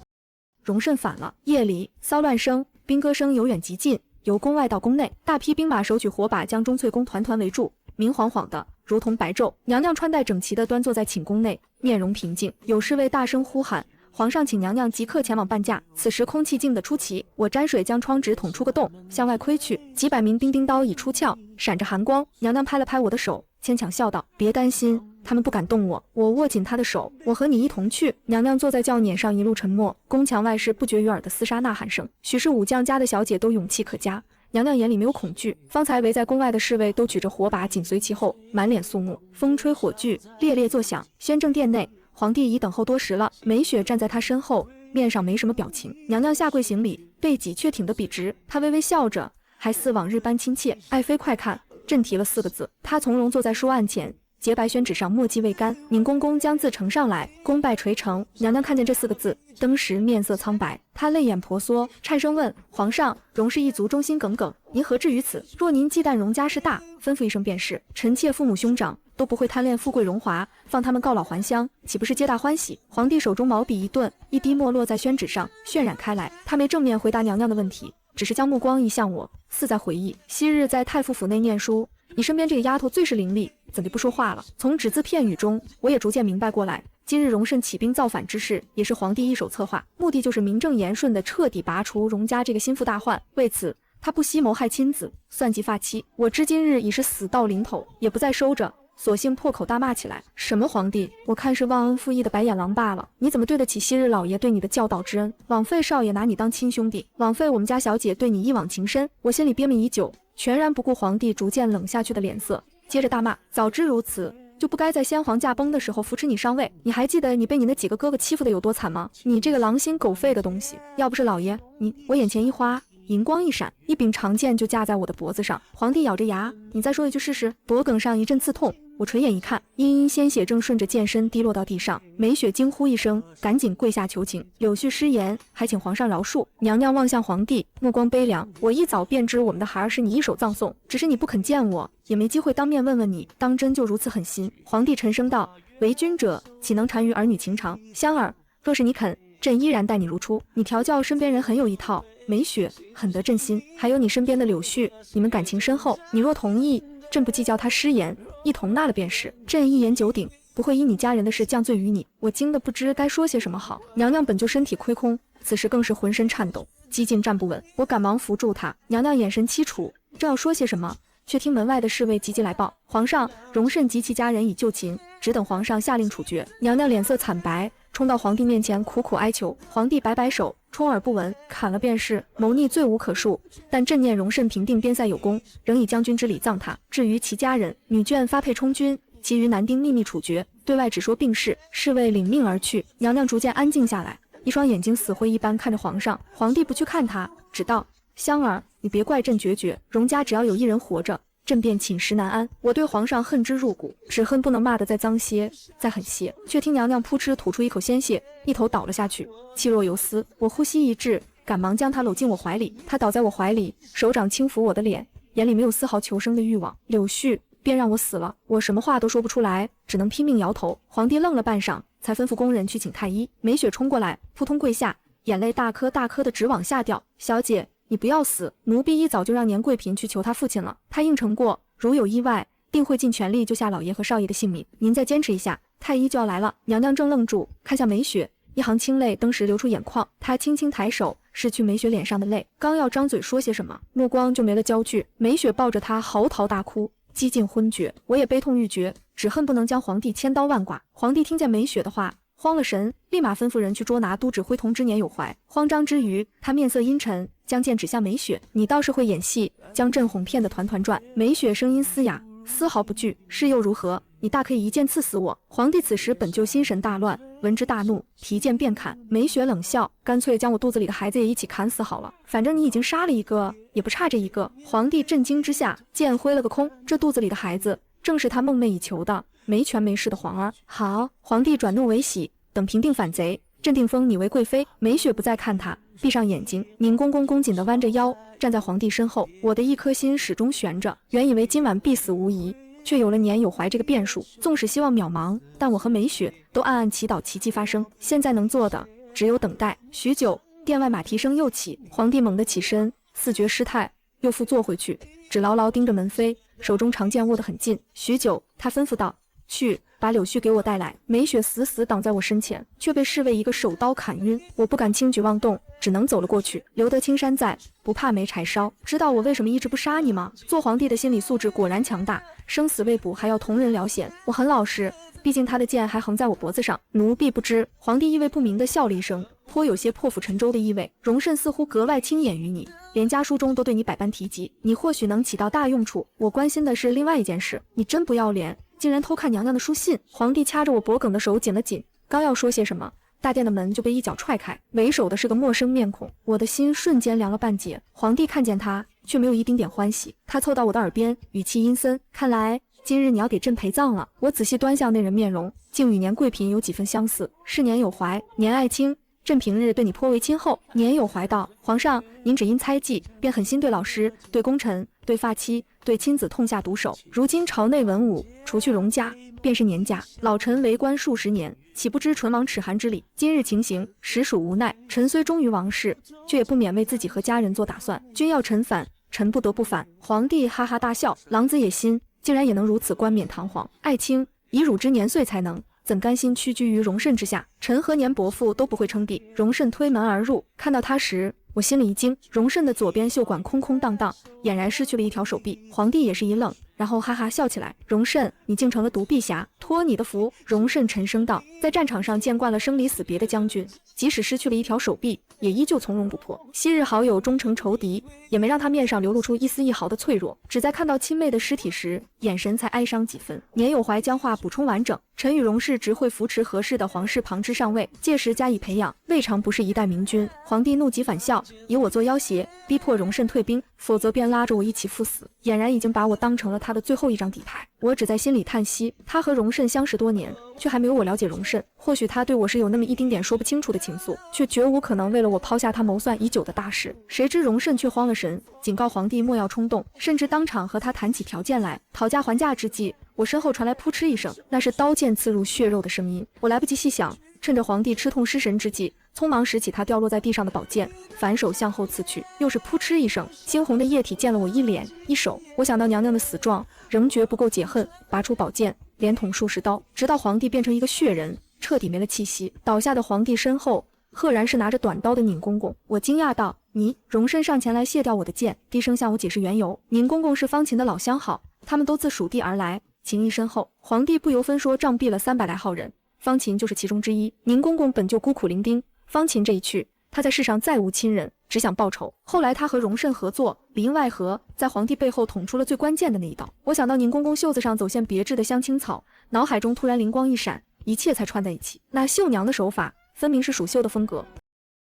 荣慎反了。夜里骚乱声、兵歌声由远及近，由宫外到宫内，大批兵马手举火把将钟粹宫团团围住，明晃晃的如同白昼。娘娘穿戴整齐地端坐在寝宫内，面容平静。有侍卫大声呼喊，皇上请娘娘即刻前往伴驾。此时空气静得出奇，我沾水将窗纸捅出个洞，向外窥去，几百名兵丁刀已出鞘，闪着寒光。娘娘拍了拍我的手，牵强笑道：别担心，他们不敢动我。我握紧她的手，我和你一同去。娘娘坐在轿辇上，一路沉默。宫墙外是不绝于耳的厮杀呐喊声，许是武将家的小姐都勇气可嘉。娘娘眼里没有恐惧，方才围在宫外的侍卫都举着火把紧随其后，满脸肃穆。风吹火炬，烈烈作响。宣政殿内，皇帝已等候多时了。梅雪站在他身后，面上没什么表情。娘娘下跪行礼，背脊却挺得笔直。她微微笑着，还似往日般亲切。爱妃快看，朕提了4个字。她从容坐在书案前，洁白宣纸上墨迹未干。宁公公将字呈上来，功拜垂成。娘娘看见这4个字，登时面色苍白，她泪眼婆娑，颤声问皇上：荣氏一族忠心耿耿，您何至于此？若您忌惮荣家事大，吩咐一声便是。臣妾父母兄长都不会贪恋富贵荣华，放他们告老还乡，岂不是皆大欢喜？皇帝手中毛笔一顿，一滴墨落在宣纸上，渲染开来。他没正面回答娘娘的问题，只是将目光移向我，似在回忆昔日在太傅府内念书，你身边这个丫头最是伶俐，怎地不说话了？从只字片语中，我也逐渐明白过来，今日荣慎起兵造反之事，也是皇帝一手策划，目的就是名正言顺地彻底拔除荣家这个心腹大患。为此，他不惜谋害亲子，算计发妻。我至今日已是死到临头，也不再收着，索性破口大骂起来。什么皇帝，我看是忘恩负义的白眼狼罢了。你怎么对得起昔日老爷对你的教导之恩？枉费少爷拿你当亲兄弟，枉费我们家小姐对你一往情深。我心里憋闷已久，全然不顾皇帝逐渐冷下去的脸色，接着大骂：早知如此，就不该在先皇驾崩的时候扶持你上位。你还记得你被你那几个哥哥欺负的有多惨吗？你这个狼心狗肺的东西，要不是老爷你……我眼前一花，银光一闪，一柄长剑就架在我的脖子上。皇帝咬着牙：你再说一句试试。脖梗上一阵刺痛，我垂眼一看，殷殷鲜血正顺着剑身滴落到地上。梅雪惊呼一声，赶紧跪下求情。柳絮失言，还请皇上饶恕。娘娘望向皇帝，目光悲凉：我一早便知我们的孩儿是你一手葬送，只是你不肯见我，也没机会当面问问你，当真就如此狠心？皇帝沉声道：为君者岂能缠于儿女情长？香儿，若是你肯，朕依然待你如初。你调教身边人很有一套，梅雪很得朕心，还有你身边的柳絮，你们感情深厚，你若同意，朕不计较他失言，一同纳了便是。朕一言九鼎，不会因你家人的事降罪于你。我惊得不知该说些什么好。娘娘本就身体亏空，此时更是浑身颤抖，几近站不稳。我赶忙扶住她。娘娘眼神凄楚，正要说些什么，却听门外的侍卫急急来报：皇上，荣慎及其家人已就擒，只等皇上下令处决。娘娘脸色惨白，冲到皇帝面前苦苦哀求。皇帝摆摆手，充耳不闻，砍了便是，谋逆罪无可恕。但朕念荣慎平定边塞有功，仍以将军之礼葬他。至于其家人，女眷发配充军，其余男丁秘密处决，对外只说病逝。侍卫领命而去。娘娘逐渐安静下来，一双眼睛死灰一般看着皇上。皇帝不去看他，只道：香儿，你别怪朕决绝，荣家只要有一人活着，朕便寝食难安。我对皇上恨之入骨，只恨不能骂得再脏些，再狠些。却听娘娘扑哧吐出一口鲜血，一头倒了下去，气若游丝。我呼吸一滞，赶忙将她搂进我怀里。她倒在我怀里，手掌轻抚我的脸，眼里没有丝毫求生的欲望。柳絮，便让我死了。我什么话都说不出来，只能拼命摇头。皇帝愣了半晌，才吩咐工人去请太医。梅雪冲过来，扑通跪下，眼泪大颗大颗的直往下掉。小姐，你不要死，奴婢一早就让年贵嫔去求他父亲了，他应承过，如有意外，定会尽全力救下老爷和少爷的性命。您再坚持一下，太医就要来了。娘娘正愣住，看向梅雪，一行清泪登时流出眼眶。她轻轻抬手拭去梅雪脸上的泪，刚要张嘴说些什么，目光就没了焦距。梅雪抱着她嚎啕大哭，几近昏厥。我也悲痛欲绝，只恨不能将皇帝千刀万剐。皇帝听见梅雪的话，慌了神，立马吩咐人去捉拿都指挥同知年有怀。慌张之余，他面色阴沉，将剑指向梅雪：你倒是会演戏，将朕哄骗得团团转。梅雪声音嘶哑：丝毫不惧。是又如何？你大可以一剑刺死我。皇帝此时本就心神大乱，闻之大怒，提剑便砍。梅雪冷笑，干脆将我肚子里的孩子也一起砍死好了，反正你已经杀了一个，也不差这一个。皇帝震惊之下，剑挥了个空，这肚子里的孩子正是他梦寐以求的没权没势的皇儿。好，皇帝转怒为喜，等平定反贼，镇定封你为贵妃。梅雪不再看他，闭上眼睛，宁公公恭谨地弯着腰站在皇帝身后。我的一颗心始终悬着，原以为今晚必死无疑，却有了年有怀这个变数。纵使希望渺茫，但我和梅雪都暗暗祈祷奇迹发生。现在能做的只有等待。许久，殿外马蹄声又起，皇帝猛地起身，似觉失态，又复坐回去，只牢牢盯着门扉，手中长剑握得很近。许久，他吩咐道：“去，把柳絮给我带来。”梅雪死死挡在我身前，却被侍卫一个手刀砍晕。我不敢轻举妄动，只能走了过去。留得青山在，不怕没柴烧。知道我为什么一直不杀你吗？做皇帝的心理素质果然强大，生死未卜还要同人聊闲。我很老实，毕竟他的剑还横在我脖子上。奴婢不知。皇帝意味不明地笑了一声，颇有些破釜沉舟的意味。荣慎似乎格外亲眼于你，连家书中都对你百般提及，你或许能起到大用处。我关心的是另外一件事，你真不要脸，竟然偷看娘娘的书信。皇帝掐着我脖颈的手紧了紧，刚要说些什么，大殿的门就被一脚踹开，为首的是个陌生面孔。我的心瞬间凉了半截。皇帝看见他，却没有一丁点欢喜。他凑到我的耳边，语气阴森：“看来今日你要给朕陪葬了。”我仔细端详那人面容，竟与年贵嫔有几分相似。是年有怀，年爱卿，朕平日对你颇为亲厚。年有怀道：“皇上，您只因猜忌，便狠心对老师、对功臣、对发妻、对亲子痛下毒手。如今朝内文武，除去荣家，便是年家。老臣为官数十年，岂不知唇亡齿寒之理？今日情形，实属无奈。臣虽忠于王室，却也不免为自己和家人做打算。君要臣反，臣不得不反。”皇帝哈哈大笑：“狼子野心，竟然也能如此冠冕堂皇。爱卿，以汝之年岁才能，怎甘心屈居于荣慎之下？臣和年伯父都不会称帝。”荣慎推门而入，看到他时，我心里一惊。荣慎的左边袖管空空荡荡，俨然失去了一条手臂。皇帝也是一愣，然后哈哈笑起来：“荣慎，你竟成了独臂侠，托你的福。”荣慎沉声道：“在战场上见惯了生离死别的将军，即使失去了一条手臂，也依旧从容不迫。昔日好友终成仇敌，也没让他面上流露出一丝一毫的脆弱，只在看到亲妹的尸体时，眼神才哀伤几分。”年有怀将话补充完整：“臣与荣氏只会扶持合适的皇室旁支上位，届时加以培养，未尝不是一代明君。”皇帝怒极反笑，以我做要挟，逼迫荣慎退兵，否则便拉着我一起赴死，俨然已经把我当成了他的最后一张底牌。我只在心里叹息，他和荣慎相识多年，却还没有我了解荣慎。或许他对我是有那么一丁点说不清楚的情愫，却绝无可能为了我抛下他谋算已久的大事。谁知荣慎却慌了神，警告皇帝莫要冲动，甚至当场和他谈起条件来。讨价还价之际，我身后传来扑哧一声，那是刀剑刺入血肉的声音。我来不及细想，趁着皇帝吃痛失神之际，匆忙拾起他掉落在地上的宝剑，反手向后刺去。又是扑哧一声，猩红的液体溅了我一脸一手。我想到娘娘的死状，仍觉不够解恨，拔出宝剑，连捅数十刀，直到皇帝变成一个血人，彻底没了气息。倒下的皇帝身后，赫然是拿着短刀的宁公公。我惊讶道：“你？”荣慎上前来卸掉我的剑，低声向我解释缘由。宁公公是方秦的老相好，他们都自蜀地而来，情谊深厚。皇帝不由分说杖毙了300来号人，方秦就是其中之一。宁公公本就孤苦伶仃，方秦这一去，他在世上再无亲人，只想报仇。后来他和荣慎合作，里应外合，在皇帝背后捅出了最关键的那一刀。我想到宁公公袖子上走线别致的香青草，脑海中突然灵光一闪，一切才串在一起。那绣娘的手法，分明是蜀绣的风格，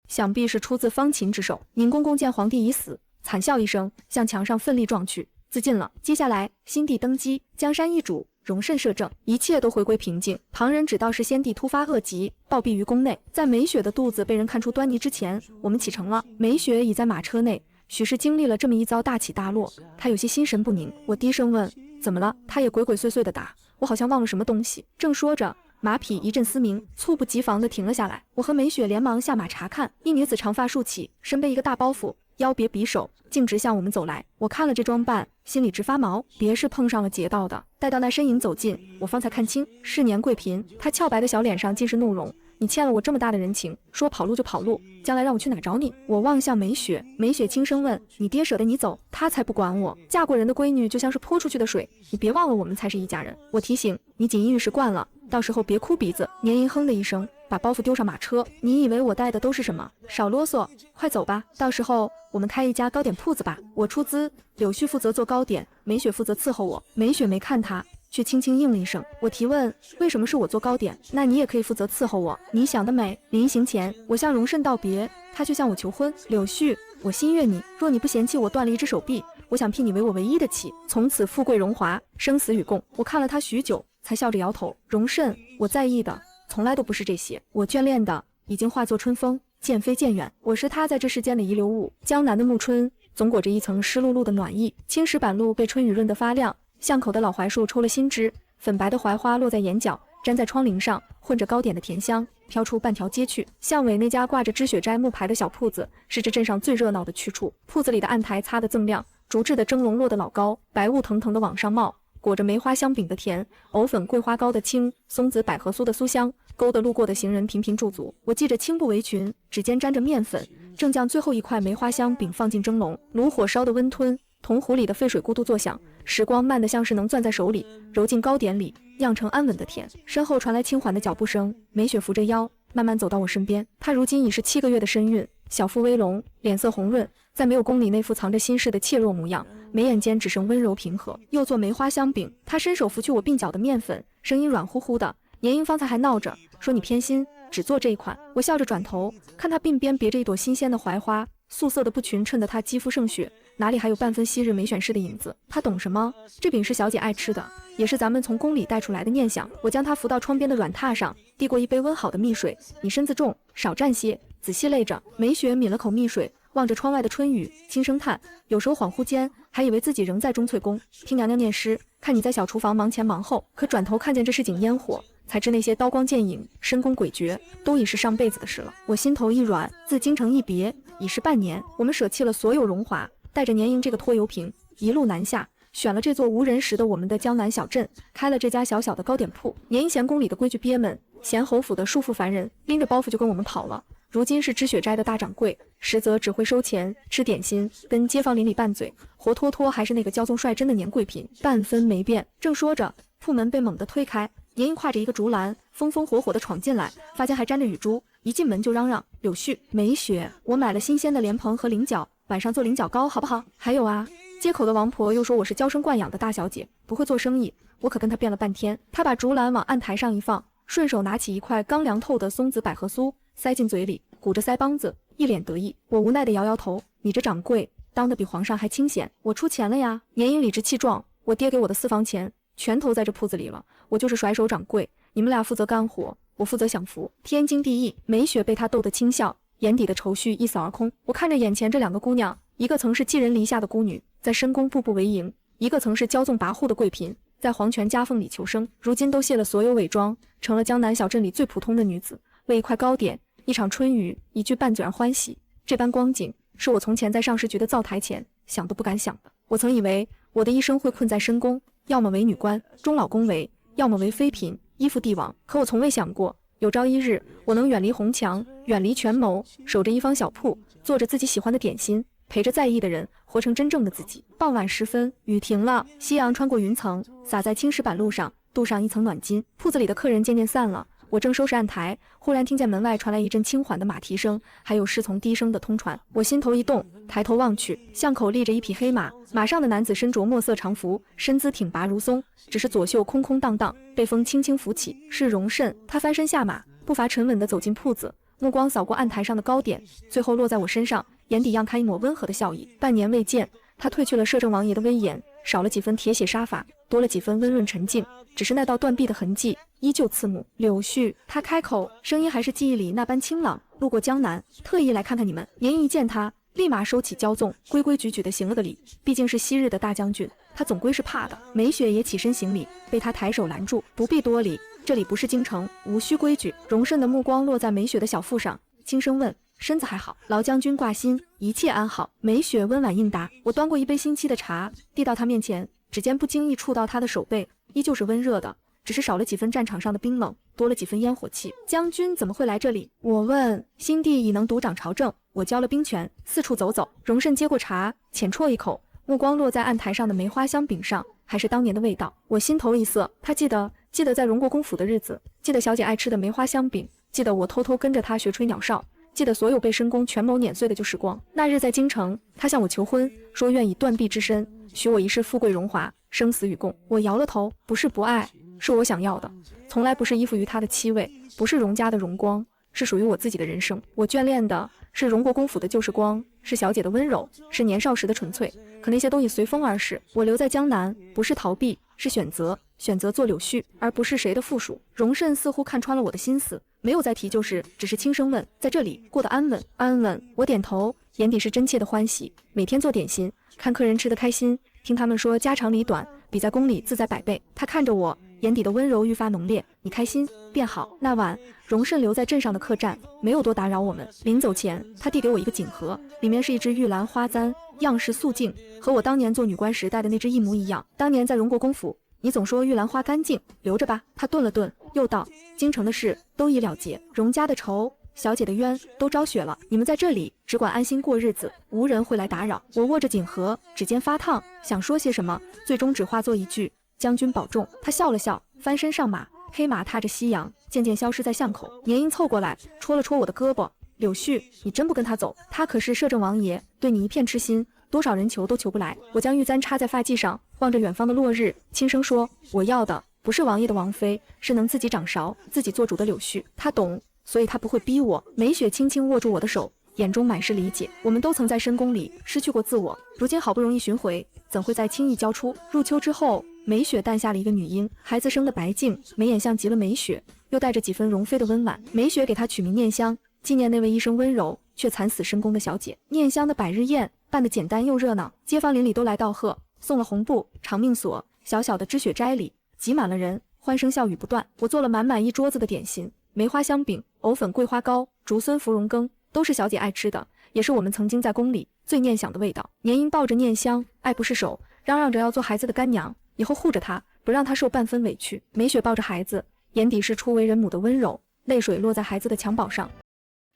想必是出自方秦之手。宁公公见皇帝已死，惨笑一声，向墙上奋力撞去，自尽了。接下来，新帝登基，江山易主，荣慎摄政，一切都回归平静。旁人只道是先帝突发恶疾，暴毙于宫内。在梅雪的肚子被人看出端倪之前，我们启程了。梅雪已在马车内，许是经历了这么一遭大起大落，她有些心神不宁。我低声问：“怎么了？”她也鬼鬼祟祟地答：“我好像忘了什么东西。”正说着，马匹一阵嘶鸣，猝不及防地停了下来。我和梅雪连忙下马查看，一女子长发竖起，身背一个大包袱，腰别匕首，径直向我们走来。我看了这装扮，心里直发毛，别是碰上了劫道的。待到那身影走近，我方才看清是年贵嫔，她俏白的小脸上尽是怒容。你欠了我这么大的人情，说跑路就跑路，将来让我去哪找你？我望向梅雪，梅雪轻声问：“你爹舍得你走？他才不管我。嫁过人的闺女就像是泼出去的水，你别忘了我们才是一家人。”我提醒你锦衣玉食惯了，到时候别哭鼻子。年银哼的一声，把包袱丢上马车。你以为我带的都是什么？少啰嗦，快走吧，到时候我们开一家糕点铺子吧，我出资，柳絮负责做糕点，梅雪负责伺候我。梅雪没看他，却轻轻应了一声。我提问，为什么是我做糕点？那你也可以负责伺候我。你想得美。临行前，我向荣慎道别，他却向我求婚。柳絮，我心悦你，若你不嫌弃我断了一只手臂，我想聘你为我唯一的妻，从此富贵荣华，生死与共。我看了他许久，才笑着摇头。荣慎，我在意的从来都不是这些，我眷恋的已经化作春风，渐飞渐远。我是他在这世间的遗留物。江南的暮春总裹着一层湿漉漉的暖意，青石板路被春雨润得发亮，巷口的老槐树抽了新枝，粉白的槐花落在眼角，粘在窗棂上，混着糕点的甜香，飘出半条街去。巷尾那家挂着知雪斋木牌的小铺子是这镇上最热闹的去处，铺子里的案台擦得锃亮，竹制的蒸笼落得老高，白雾腾腾的往上冒，裹着梅花香饼的甜，藕粉桂花糕的清，松子百合酥的酥香，勾得路过的行人频频驻足。我系着青布围裙，指尖沾着面粉，正将最后一块梅花香饼放进蒸笼，炉火烧得温吞，铜壶里的沸水咕嘟作响，时光慢得像是能攥在手里，揉进糕点里，酿成安稳的甜。身后传来轻缓的脚步声，梅雪扶着腰慢慢走到我身边。她如今已是7个月的身孕，小腹微隆，脸色红润，再没有宫里那副藏着心事的怯弱模样，眉眼间只剩温柔平和。又做梅花香饼，她伸手拂去我鬓角的面粉，声音软乎乎的。年英方才还闹着说你偏心，只做这一款。我笑着转头看她鬓边别着一朵新鲜的槐花，素色的不群衬得她肌肤胜雪，哪里还有半分昔日梅选氏的影子？她懂什么？这饼是小姐爱吃的，也是咱们从宫里带出来的念想。我将她扶到窗边的软榻上，递过一杯温好的蜜水。你身子重，少蘸些，仔细擂着。梅雪抿了口蜜水，望着窗外的春雨，轻声叹。有时候恍惚间还以为自己仍在钟粹宫，听娘娘念诗，看你在小厨房忙前忙后，可转头看见这是井烟火，才知那些刀光剑影、深宫诡谲都已是上辈子的事了。我心头一软，自京城一别已是半年，我们舍弃了所有荣华，带着年营这个拖油瓶，一路南下，选了这座无人时的我们的江南小镇，开了这家小小的糕点铺。年营贤宫里的规矩鳖们，贤侯府的束缚凡人，拎着包袱就跟我们跑了。如今是知雪斋的大掌柜，实则只会收钱、吃点心，跟街坊邻里拌嘴，活脱脱还是那个骄纵率真的年贵嫔，半分没变。正说着，铺门被猛地推开，年英挎着一个竹篮，风风火火地闯进来，发间还沾着雨珠，一进门就嚷嚷：柳絮，梅雪，我买了新鲜的莲蓬和菱角，晚上做菱角糕好不好？还有啊，街口的王婆又说我是娇生惯养的大小姐，不会做生意，我可跟她辩了半天。她把竹篮往案台上一放，顺手拿起一块刚凉透的松子百合酥塞进嘴里，鼓着腮帮子，一脸得意。我无奈地摇摇头，你这掌柜当得比皇上还清闲，我出钱了呀。年英理直气壮，我爹给我的私房钱全投在这铺子里了，我就是甩手掌柜，你们俩负责干活，我负责享福，天经地义。梅雪被他逗得轻笑，眼底的愁绪一扫而空。我看着眼前这2个姑娘，一个曾是寄人篱下的孤女，在深宫步步为营，一个曾是骄纵跋扈的贵嫔，在皇权夹缝里求生，如今都卸了所有伪装，成了江南小镇里最普通的女子，为一块糕点，一场春雨，一句拌嘴而欢喜。这般光景是我从前在上士局的灶台前想都不敢想的。我曾以为我的一生会困在深宫，要么为女官，终老宫闱，要么为妃嫔，依附帝王。可我从未想过，有朝一日我能远离红墙，远离权谋，守着一方小铺，做着自己喜欢的点心，陪着在意的人，活成真正的自己。傍晚时分，雨停了，夕阳穿过云层，洒在青石板路上，镀上一层暖金。铺子里的客人渐渐散了，我正收拾案台，忽然听见门外传来一阵轻缓的马蹄声，还有侍从低声的通传。我心头一动，抬头望去，巷口立着一匹黑马，马上的男子身着墨色长服，身姿挺拔如松，只是左袖空空荡荡，被风轻轻拂起。是荣慎。他翻身下马，步伐沉稳地走进铺子，目光扫过案台上的糕点，最后落在我身上，眼底漾开一抹温和的笑意。半年未见，他褪去了摄政王爷的威严，少了几分铁血杀伐，多了几分温润沉静，只是那道断臂的痕迹依旧刺目。柳絮，他开口，声音还是记忆里那般清朗。路过江南，特意来看看你们。年英一见他，立马收起骄纵，规规矩矩地行了个礼，毕竟是昔日的大将军，他总归是怕的。梅雪也起身行礼，被他抬手拦住，不必多礼，这里不是京城，无需规矩。荣慎的目光落在梅雪的小腹上，轻声问：身子还好？劳将军挂心，一切安好。梅雪温婉应答。我端过一杯新沏的茶，递到他面前，指尖不经意触到他的手背，依旧是温热的，只是少了几分战场上的冰冷，多了几分烟火气。将军怎么会来这里？我问。新帝已能独掌朝政，我交了兵权，四处走走。荣慎接过茶，浅啜一口，目光落在案台上的梅花香饼上，还是当年的味道。我心头一涩，他记得在荣国公府的日子，记得小姐爱吃的梅花香饼，记得我偷偷跟着他学吹鸟哨，记得所有被申公权谋碾碎的旧时光。那日在京城，他向我求婚，说愿以断臂之身许我一世富贵荣华，生死与共。我摇了头，不是不爱，是我想要的，从来不是依附于他的气味，不是荣家的荣光，是属于我自己的人生。我眷恋的是荣国公府的旧时光，是小姐的温柔，是年少时的纯粹，可那些都已随风而逝。我留在江南，不是逃避，是选择，选择做柳絮，而不是谁的附属。荣慎似乎看穿了我的心思，没有再提旧事，只是轻声问，在这里过得安稳？安稳。我点头，眼底是真切的欢喜。每天做点心，看客人吃得开心，听他们说家长里短，比在宫里自在百倍。他看着我，眼底的温柔愈发浓烈。你开心便好。那晚荣慎留在镇上的客栈，没有多打扰我们。临走前，他递给我一个锦盒，里面是一只玉兰花簪，样式素净，和我当年做女官时戴的那只一模一样。当年在荣国公府，你总说玉兰花干净，留着吧。他顿了顿，又道：京城的事都已了结，荣家的仇，小姐的冤都昭雪了，你们在这里只管安心过日子，无人会来打扰。我握着锦盒，指尖发烫，想说些什么，最终只化作一句：将军保重。他笑了笑，翻身上马，黑马踏着夕阳，渐渐消失在巷口。年英凑过来，戳了戳我的胳膊：柳絮，你真不跟他走？他可是摄政王爷，对你一片痴心，多少人求都求不来。我将玉簪插在发髻上，望着远方的落日，轻声说：我要的不是王爷的王妃，是能自己掌勺，自己做主的柳絮。他懂，所以他不会逼我。梅雪轻轻握住我的手，眼中满是理解。我们都曾在深宫里失去过自我，如今好不容易寻回，怎会再轻易交出？入秋之后，梅雪诞下了一个女婴，孩子生得白净，眉眼像极了梅雪，又带着几分容妃的温婉。梅雪给她取名念香，纪念那位一生温柔却惨死深宫的小姐。念香的百日宴办得简单又热闹，街坊邻里都来道贺，送了红布、长命锁。小小的知雪斋里挤满了人，欢声笑语不断。我做了满满一桌子的点心，梅花香饼、藕粉桂花糕、竹荪芙蓉羹，都是小姐爱吃的，也是我们曾经在宫里最念想的味道。年英抱着念香，爱不释手，嚷嚷着要做孩子的干娘，以后护着她，不让她受半分委屈。梅雪抱着孩子，眼底是初为人母的温柔，泪水落在孩子的襁褓上，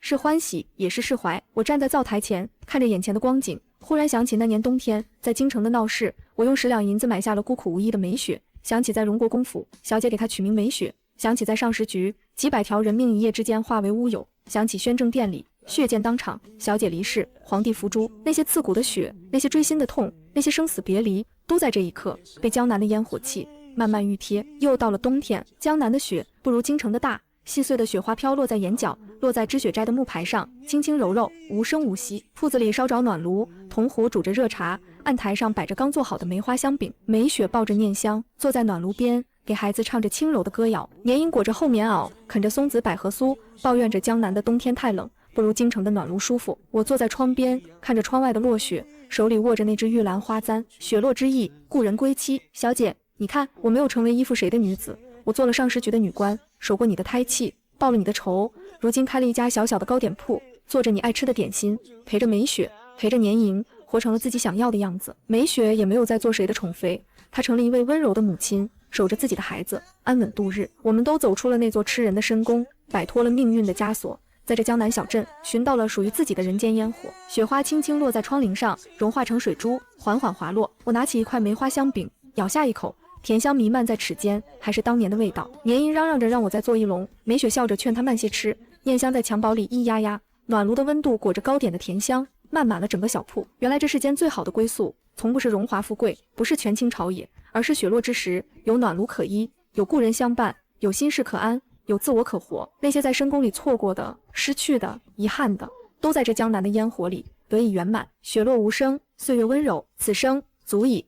是欢喜也是释怀。我站在灶台前，看着眼前的光景，忽然想起那年冬天在京城的闹市，我用10两银子买下了孤苦无依的梅雪，想起在荣国公府，小姐给她取名梅雪，想起在上食局，几百条人命一夜之间化为乌有，想起宣政殿里血溅当场，小姐离世，皇帝伏诛，那些刺骨的血，那些锥心的痛，那些生死别离，都在这一刻被江南的烟火气慢慢熨贴。又到了冬天，江南的雪不如京城的大，细碎的雪花飘落在眼角，落在知雪斋的木牌上，轻轻柔柔，无声无息。铺子里烧着暖炉，铜壶煮着热茶，案台上摆着刚做好的梅花香饼。梅雪抱着念香，坐在暖炉边，给孩子唱着轻柔的歌谣。年英裹着厚棉袄，啃着松子百合酥，抱怨着江南的冬天太冷，不如京城的暖炉舒服。我坐在窗边，看着窗外的落雪，手里握着那只玉兰花簪。雪落之意，故人归期。小姐，你看，我没有成为依附谁的女子，我做了上食局的女官，守过你的胎气，报了你的仇，如今开了一家小小的糕点铺，做着你爱吃的点心，陪着梅雪，陪着年莹，活成了自己想要的样子。梅雪也没有再做谁的宠妃，她成了一位温柔的母亲，守着自己的孩子，安稳度日。我们都走出了那座吃人的深宫，摆脱了命运的枷锁，在这江南小镇寻到了属于自己的人间烟火。雪花轻轻落在窗棂上，融化成水珠，缓缓滑落。我拿起一块梅花香饼，咬下一口，甜香弥漫在齿间，还是当年的味道。年英嚷嚷着让我再做一笼，梅雪笑着劝他慢些吃。念香在襁褓里咿呀呀，暖炉的温度裹着糕点的甜香，漫满了整个小铺。原来这世间最好的归宿，从不是荣华富贵，不是权倾朝野，而是雪落之时，有暖炉可依，有故人相伴，有心事可安，有自我可活。那些在深宫里错过的、失去的、遗憾的，都在这江南的烟火里得以圆满。雪落无声，岁月温柔，此生足矣。